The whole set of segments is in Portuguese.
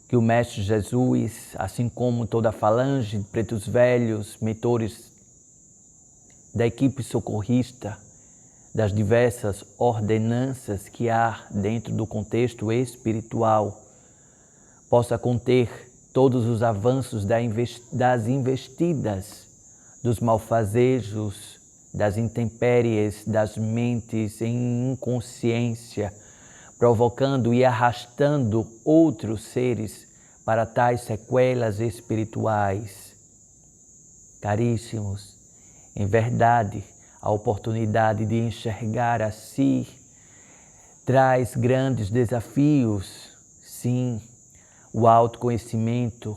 Que o Mestre Jesus, assim como toda a falange de pretos velhos, mentores da equipe socorrista, das diversas ordenanças que há dentro do contexto espiritual, possa conter todos os avanços das investidas, dos malfazejos, das intempéries, das mentes em inconsciência, provocando e arrastando outros seres para tais sequelas espirituais. Caríssimos, em verdade, a oportunidade de enxergar a si traz grandes desafios. Sim, o autoconhecimento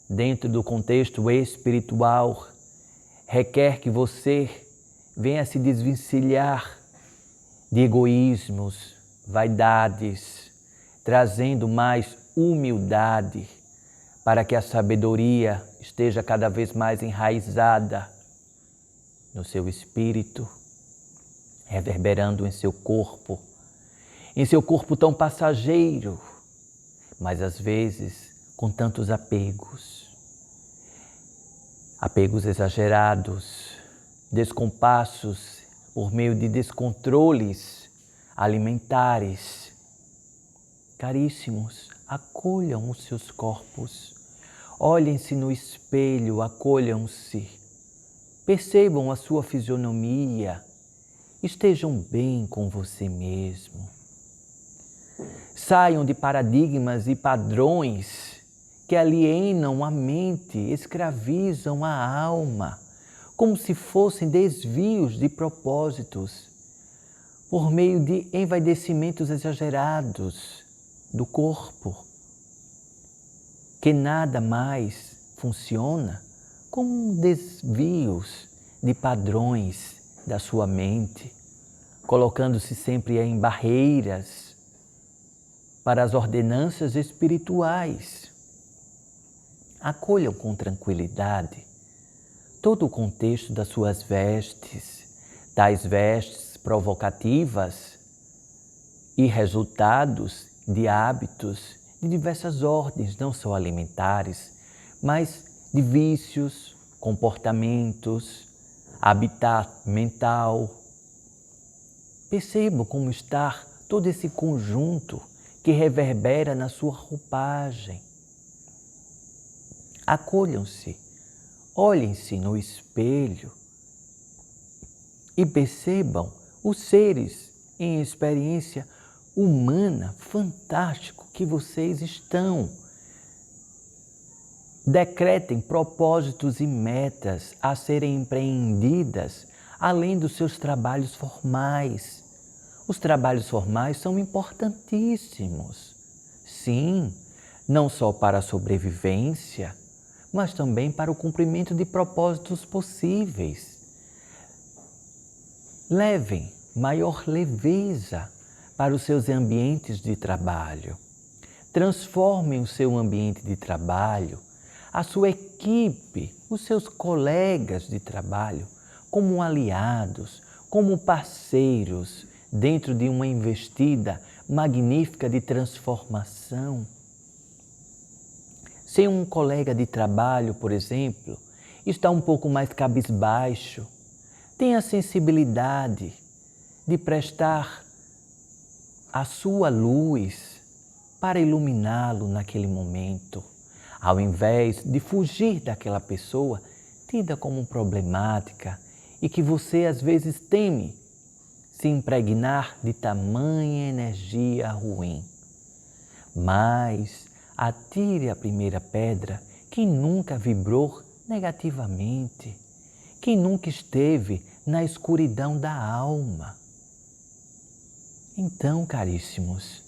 dentro do contexto espiritual requer que você venha se desvencilhar de egoísmos, vaidades, trazendo mais humildade para que a sabedoria esteja cada vez mais enraizada no seu espírito, reverberando em seu corpo tão passageiro, mas às vezes com tantos apegos exagerados, descompassos por meio de descontroles alimentares. Caríssimos, acolham os seus corpos, olhem-se no espelho, acolham-se, percebam a sua fisionomia, estejam bem com você mesmo. Saiam de paradigmas e padrões que alienam a mente, escravizam a alma, como se fossem desvios de propósitos, por meio de envaidecimentos exagerados do corpo, que nada mais funciona como desvios de padrões da sua mente, colocando-se sempre em barreiras para as ordenanças espirituais. Acolham com tranquilidade todo o contexto das suas vestes, tais vestes provocativas e resultados de hábitos de diversas ordens, não só alimentares, mas de vícios, comportamentos, habitat mental. Percebam como está todo esse conjunto que reverbera na sua roupagem. Acolham-se, olhem-se no espelho e percebam os seres em experiência humana, fantástico que vocês estão. Decretem propósitos e metas a serem empreendidas além dos seus trabalhos formais. Os trabalhos formais são importantíssimos. Sim, não só para a sobrevivência, mas também para o cumprimento de propósitos possíveis. Levem maior leveza para os seus ambientes de trabalho. Transformem o seu ambiente de trabalho, a sua equipe, os seus colegas de trabalho, como aliados, como parceiros, dentro de uma investida magnífica de transformação. Se um colega de trabalho, por exemplo, está um pouco mais cabisbaixo, tenha a sensibilidade de prestar a sua luz para iluminá-lo naquele momento. Ao invés de fugir daquela pessoa tida como problemática e que você às vezes teme se impregnar de tamanha energia ruim. Mas atire a primeira pedra quem nunca vibrou negativamente, quem nunca esteve na escuridão da alma. Então, caríssimos,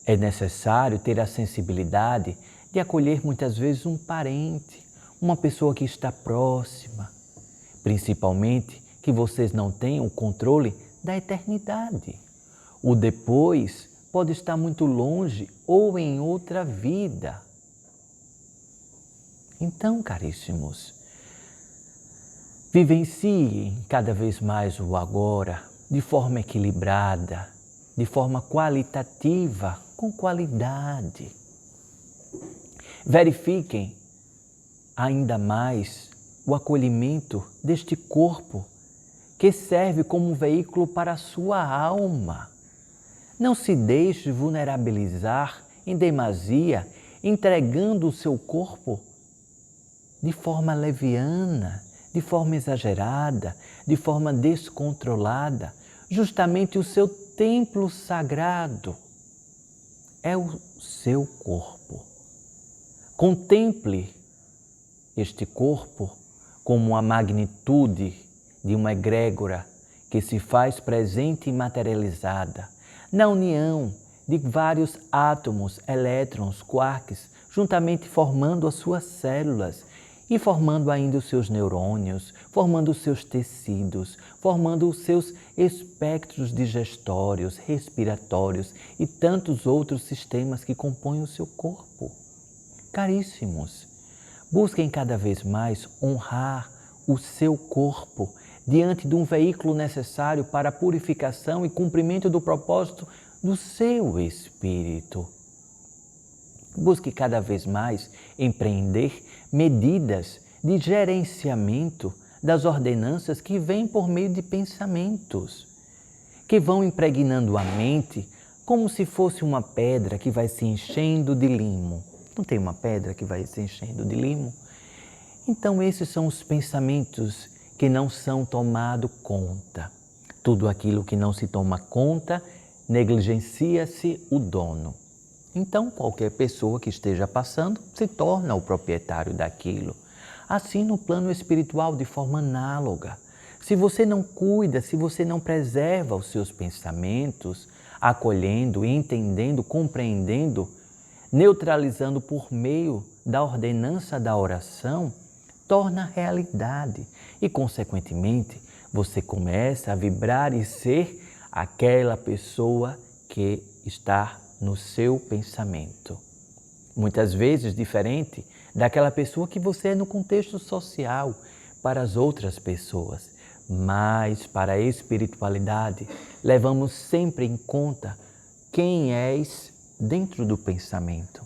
é necessário ter a sensibilidade de acolher muitas vezes um parente, uma pessoa que está próxima, principalmente que vocês não tenham o controle da eternidade. O depois pode estar muito longe ou em outra vida. Então, caríssimos, vivenciem cada vez mais o agora de forma equilibrada, de forma qualitativa, com qualidade. Verifiquem ainda mais o acolhimento deste corpo que serve como um veículo para a sua alma. Não se deixe vulnerabilizar em demasia, entregando o seu corpo de forma leviana, de forma exagerada, de forma descontrolada. Justamente o seu templo sagrado é o seu corpo. Contemple este corpo como a magnitude de uma egrégora que se faz presente e materializada na união de vários átomos, elétrons, quarks, juntamente formando as suas células e formando ainda os seus neurônios, formando os seus tecidos, formando os seus espectros digestórios, respiratórios e tantos outros sistemas que compõem o seu corpo. Caríssimos, busquem cada vez mais honrar o seu corpo diante de um veículo necessário para a purificação e cumprimento do propósito do seu espírito. Busque cada vez mais empreender medidas de gerenciamento das ordenanças que vêm por meio de pensamentos, que vão impregnando a mente como se fosse uma pedra que vai se enchendo de limo. Não tem uma pedra que vai se enchendo de limo? Então esses são os pensamentos que não são tomados conta. Tudo aquilo que não se toma conta, negligencia-se o dono. Então, qualquer pessoa que esteja passando se torna o proprietário daquilo. Assim, no plano espiritual, de forma análoga. Se você não cuida, se você não preserva os seus pensamentos, acolhendo, entendendo, compreendendo, neutralizando por meio da ordenança da oração, torna realidade e, consequentemente, você começa a vibrar e ser aquela pessoa que está no seu pensamento. Muitas vezes diferente daquela pessoa que você é no contexto social para as outras pessoas, mas para a espiritualidade levamos sempre em conta quem és dentro do pensamento.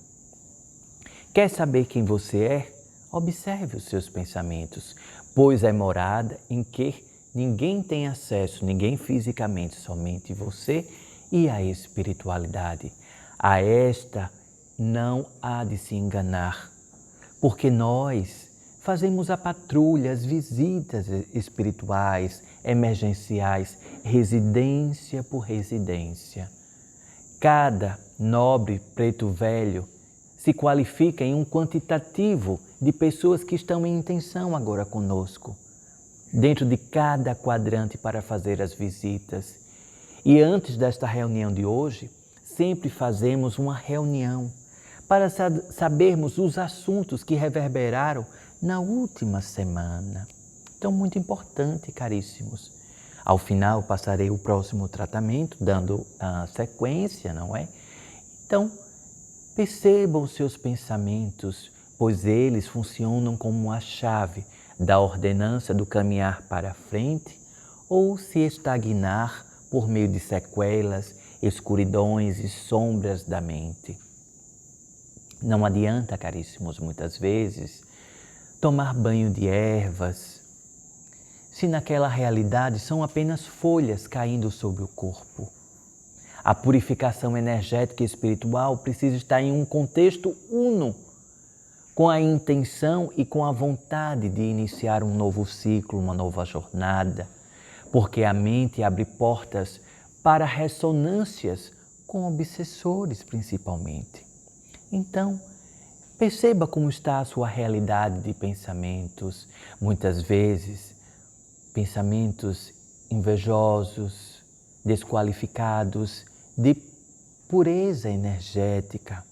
Quer saber quem você é? Observe os seus pensamentos, pois é morada em que ninguém tem acesso, ninguém fisicamente, somente você e a espiritualidade. A esta não há de se enganar, porque nós fazemos a patrulha, as visitas espirituais, emergenciais, residência por residência. Cada nobre preto velho se qualifica em um quantitativo de pessoas que estão em intenção agora conosco, dentro de cada quadrante para fazer as visitas. E antes desta reunião de hoje, sempre fazemos uma reunião para sabermos os assuntos que reverberaram na última semana. Então, muito importante, caríssimos. Ao final, passarei o próximo tratamento, dando a sequência, não é? Então, percebam os seus pensamentos, pois eles funcionam como a chave da ordenança do caminhar para frente ou se estagnar por meio de sequelas, escuridões e sombras da mente. Não adianta, caríssimos, muitas vezes, tomar banho de ervas, se naquela realidade são apenas folhas caindo sobre o corpo. A purificação energética e espiritual precisa estar em um contexto uno, com a intenção e com a vontade de iniciar um novo ciclo, uma nova jornada, porque a mente abre portas para ressonâncias com obsessores, principalmente. Então, perceba como está a sua realidade de pensamentos. Muitas vezes, pensamentos invejosos, desqualificados, de pureza energética.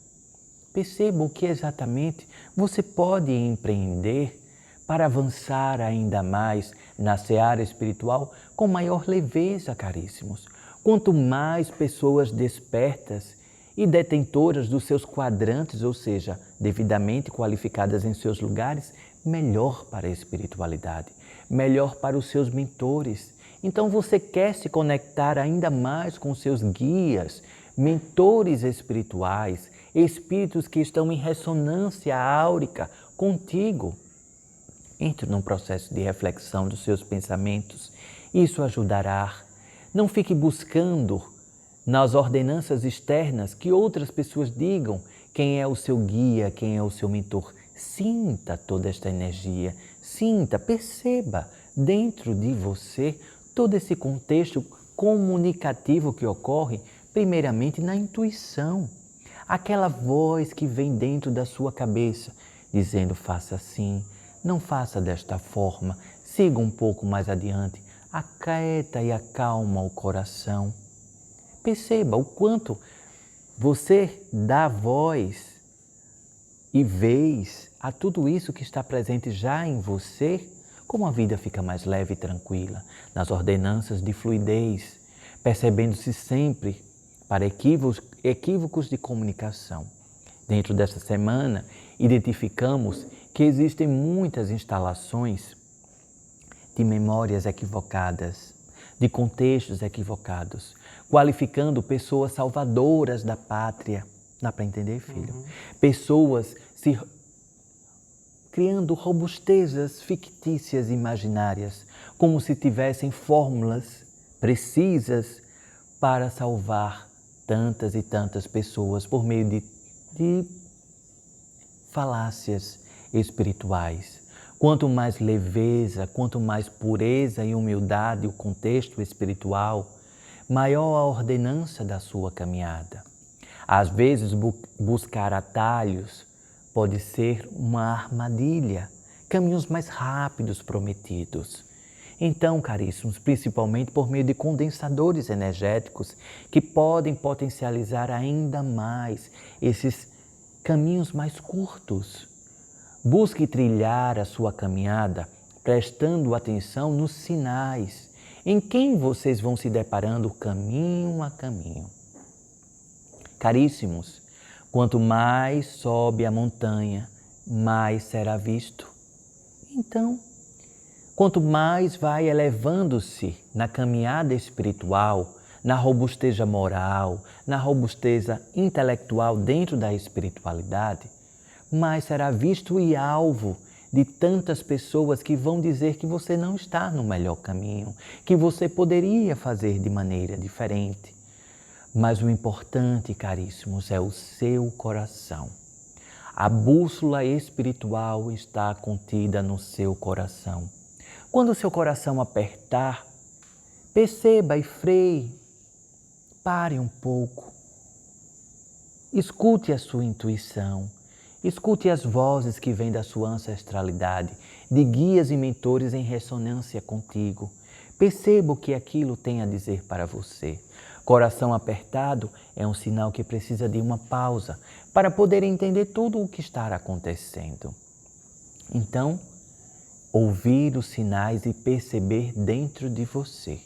Perceba o que exatamente você pode empreender para avançar ainda mais na seara espiritual com maior leveza, caríssimos. Quanto mais pessoas despertas e detentoras dos seus quadrantes, ou seja, devidamente qualificadas em seus lugares, melhor para a espiritualidade, melhor para os seus mentores. Então você quer se conectar ainda mais com seus guias, mentores espirituais, espíritos que estão em ressonância áurica contigo. Entre num processo de reflexão dos seus pensamentos. Isso ajudará. Não fique buscando nas ordenanças externas que outras pessoas digam quem é o seu guia, quem é o seu mentor. Sinta toda esta energia, sinta, perceba dentro de você todo esse contexto comunicativo que ocorre, primeiramente na intuição. Aquela voz que vem dentro da sua cabeça, dizendo faça assim, não faça desta forma, siga um pouco mais adiante, aquieta e acalma o coração. Perceba o quanto você dá voz e vez a tudo isso que está presente já em você, como a vida fica mais leve e tranquila, nas ordenanças de fluidez, percebendo-se sempre para equívocos de comunicação. Dentro desta semana, identificamos que existem muitas instalações de memórias equivocadas, de contextos equivocados, qualificando pessoas salvadoras da pátria. Dá para entender, filho? Pessoas criando robustezas fictícias e imaginárias, como se tivessem fórmulas precisas para salvar tantas e tantas pessoas por meio de falácias espirituais. Quanto mais leveza, quanto mais pureza e humildade o contexto espiritual, maior a ordenança da sua caminhada. Às vezes, buscar atalhos pode ser uma armadilha, caminhos mais rápidos prometidos. Então, caríssimos, principalmente por meio de condensadores energéticos que podem potencializar ainda mais esses caminhos mais curtos. Busque trilhar a sua caminhada prestando atenção nos sinais em quem vocês vão se deparando caminho a caminho. Caríssimos, quanto mais sobe a montanha, mais será visto. Então, quanto mais vai elevando-se na caminhada espiritual, na robusteza moral, na robusteza intelectual dentro da espiritualidade, mais será visto e alvo de tantas pessoas que vão dizer que você não está no melhor caminho, que você poderia fazer de maneira diferente. Mas o importante, caríssimos, é o seu coração. A bússola espiritual está contida no seu coração. Quando o seu coração apertar, perceba e freie, pare um pouco. Escute a sua intuição. Escute as vozes que vêm da sua ancestralidade, de guias e mentores em ressonância contigo. Perceba o que aquilo tem a dizer para você. Coração apertado é um sinal que precisa de uma pausa para poder entender tudo o que está acontecendo. Então, ouvir os sinais e perceber dentro de você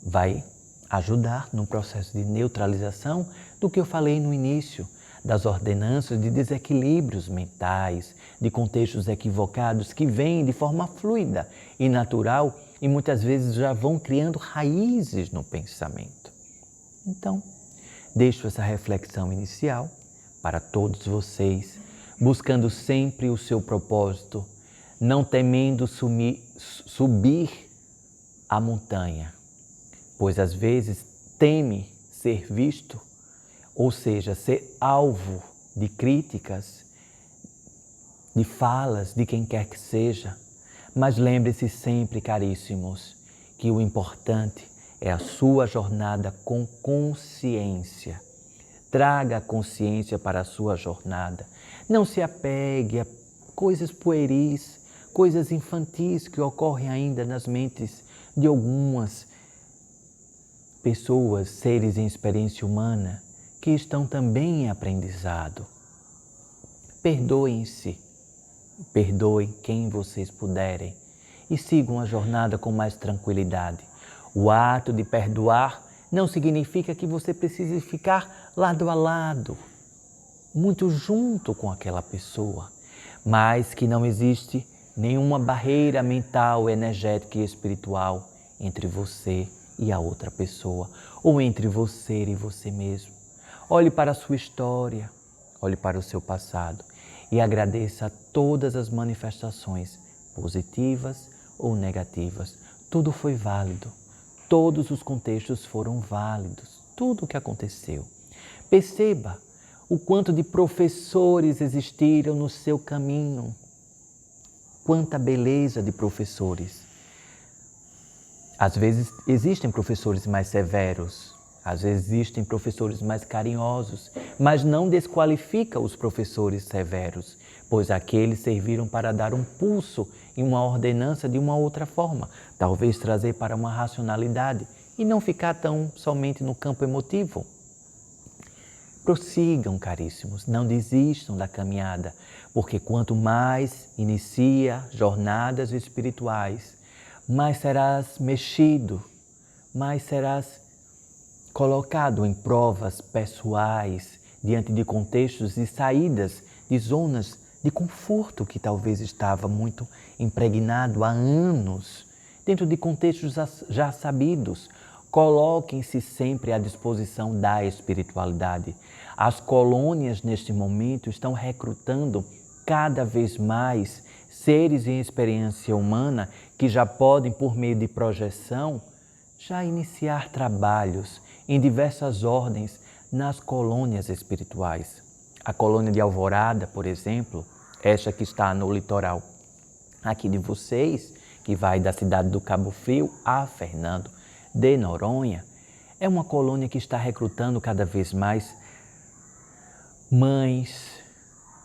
vai ajudar no processo de neutralização do que eu falei no início, das ordenanças de desequilíbrios mentais, de contextos equivocados que vêm de forma fluida e natural e muitas vezes já vão criando raízes no pensamento. Então, deixo essa reflexão inicial para todos vocês, buscando sempre o seu propósito, não temendo subir a montanha, pois às vezes teme ser visto, ou seja, ser alvo de críticas, de falas de quem quer que seja. Mas lembre-se sempre, caríssimos, que o importante é a sua jornada com consciência. Traga a consciência para a sua jornada. Não se apegue a coisas pueris, coisas infantis que ocorrem ainda nas mentes de algumas pessoas, seres em experiência humana, que estão também em aprendizado. Perdoem-se, perdoem quem vocês puderem e sigam a jornada com mais tranquilidade. O ato de perdoar não significa que você precise ficar lado a lado, muito junto com aquela pessoa, mas que não existe nenhuma barreira mental, energética e espiritual entre você e a outra pessoa, ou entre você e você mesmo. Olhe para a sua história, olhe para o seu passado e agradeça a todas as manifestações, positivas ou negativas. Tudo foi válido, todos os contextos foram válidos, tudo o que aconteceu. Perceba o quanto de professores existiram no seu caminho, quanta beleza de professores. Às vezes existem professores mais severos, às vezes existem professores mais carinhosos, mas não desqualifica os professores severos, pois aqueles serviram para dar um pulso e uma ordenança de uma outra forma, talvez trazer para uma racionalidade e não ficar tão somente no campo emotivo. Prossigam, caríssimos, não desistam da caminhada, porque quanto mais inicia jornadas espirituais, mais serás mexido, mais serás colocado em provas pessoais, diante de contextos e saídas de zonas de conforto que talvez estava muito impregnado há anos, dentro de contextos já sabidos. Coloquem-se sempre à disposição da espiritualidade. As colônias, neste momento, estão recrutando cada vez mais seres em experiência humana que já podem, por meio de projeção, já iniciar trabalhos em diversas ordens nas colônias espirituais. A colônia de Alvorada, por exemplo, esta que está no litoral aqui de vocês, que vai da cidade do Cabo Frio a Fernando de Noronha, é uma colônia que está recrutando cada vez mais mães,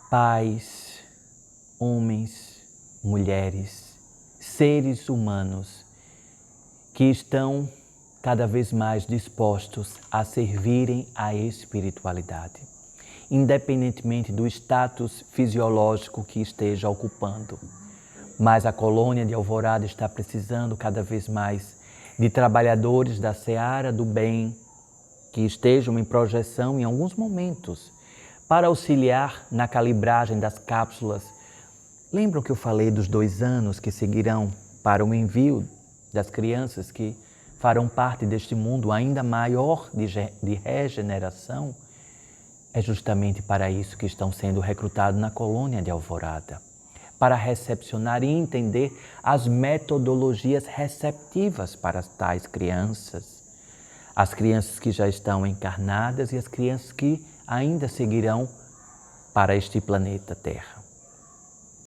pais, homens, mulheres, seres humanos que estão cada vez mais dispostos a servirem à espiritualidade, independentemente do status fisiológico que esteja ocupando. Mas a colônia de Alvorada está precisando cada vez mais de trabalhadores da seara do bem que estejam em projeção em alguns momentos para auxiliar na calibragem das cápsulas. Lembram que eu falei dos 2 anos que seguirão para o envio das crianças que farão parte deste mundo ainda maior de regeneração? É justamente para isso que estão sendo recrutados na colônia de Alvorada, para recepcionar e entender as metodologias receptivas para tais crianças, as crianças que já estão encarnadas e as crianças que ainda seguirão para este planeta Terra.